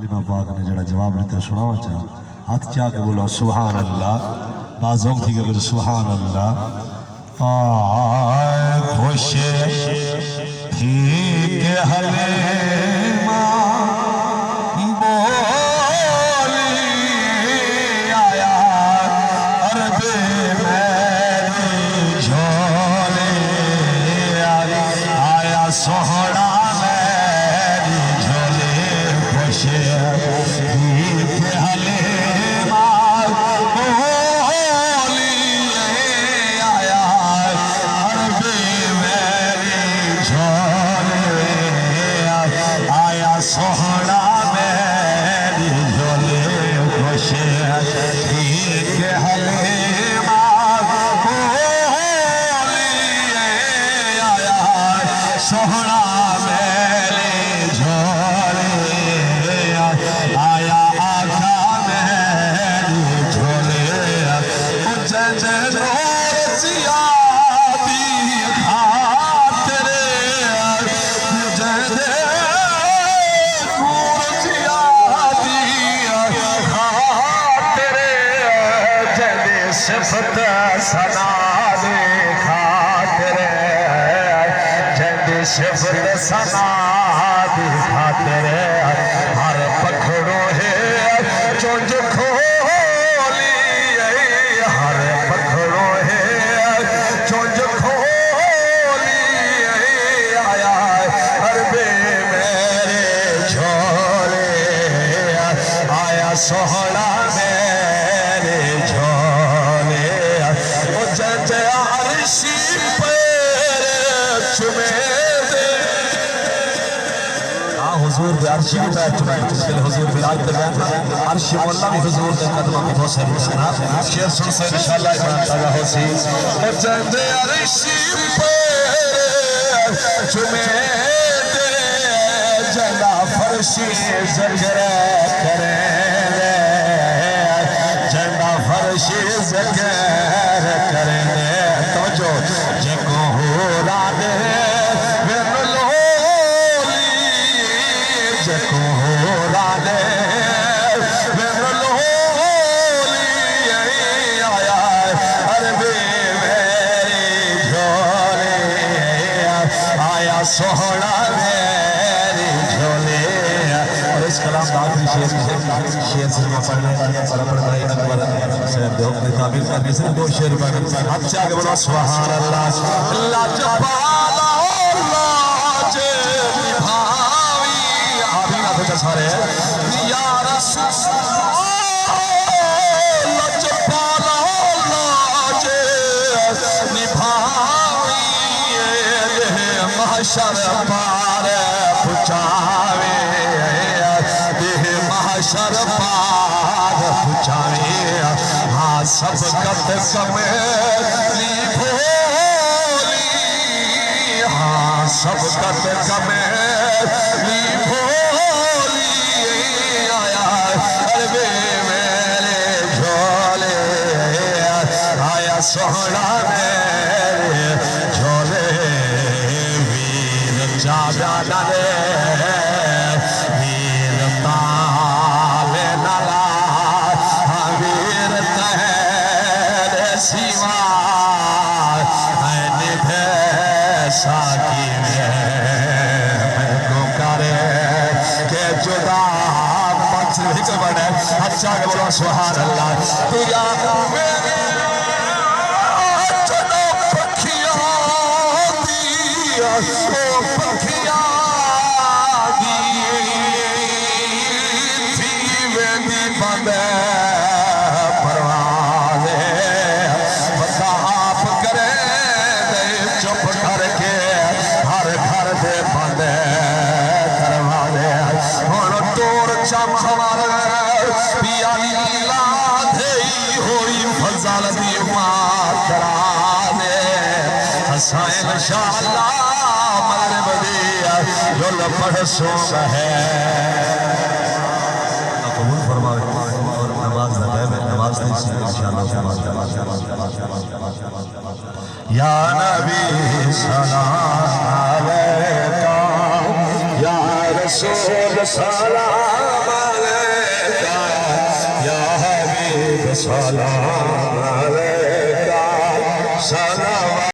کلمہ پاک نے جڑا جواب لیتے سناوا چاہ ہاتھ چاہ کے بولو سبحان اللہ بازوں تھی کہ بولو سبحان اللہ آئے خوش تھی کہ حلیمہ بولی آیا عرب میری جھولے آیا سہرا میری جھولے خوش تھی کہ حلیمہ بولی آیا عرب میری جھولے آیا سہرا میری جھولے خوش تھی کہ حلیمہ بولی آیا سہرا میری جھولے آیا آقا میری جھولے جن زیادی خاطر جن زیادی خاطر جن صفت سنا دے خاطر جن صفت سنا دے خاطر ہر پکھڑو ہے چونج کھولی ہر پکھڑو ہے چونج کھولی آیا عرب میرے جھولے آیا سہرا میرے جھولے جج عرشی پر چمے دے حضور بے عرشی بھی پیر چمائے جس کے لئے حضور بلال تبین عرشی مولا بھی حضور دے قدمہ میں بہت سہر رسنا شیر سن سے انشاءاللہ ایمان تازہ ہو سی جج عرشی پر چمے دے جلا فرشی زگرے کریں دے جلا فرشی زگرے کریں دے توجہ جکو ہو را دے من لولی جکو ہو را دے من لولی آیا عرب میری جھولے آیا سہرا میری جھولے اور اس کلام کا آخری شیر سے میں پڑھنے اور اپنے بھائی اکبر صاحب دے حکم تعبیر کرنے سے دو شیر پڑھنے اب چاہ کے بولو سبحان اللہ اللہ جبالا اللہ جبی بھاوی آبی نہ بھجا سارے یا رسول اللہ جبالا اللہ جبی بھاوی محشر پار پچاوے محشر پار پچاوے ہاں سبقت کمیلی بھولی ہاں سبقت کمیلی بھولی آیا عرب میرے جھولے آیا سہرا میرے جھولے ویر جاگانا دے ویر تالے نالا ویر تہرے سیوا اینی بھیسا کی میں کو کرے کہ جدا پنچ لکھ بڑھے اچھا کہ بولو سبحان اللہ تو یا میرے جدو پکھیاں دیا سو پکھیاں بندے پروازے بندہ آپ کرے دے چپ کر کے ہر گھر دے بندے کروازے اور دور چم ہمارے پیا لیلا دھئی ہوئی فضل دی ماترانے حسین انشاءاللہ مغرب دیا جل پڑھ سو ہے قبول فرمائے اور نماز لگائے میں نماز نہیں سی انشاءاللہ یا نبی سلام علیکہ یا رسول سلام علیکہ سلام علیکہ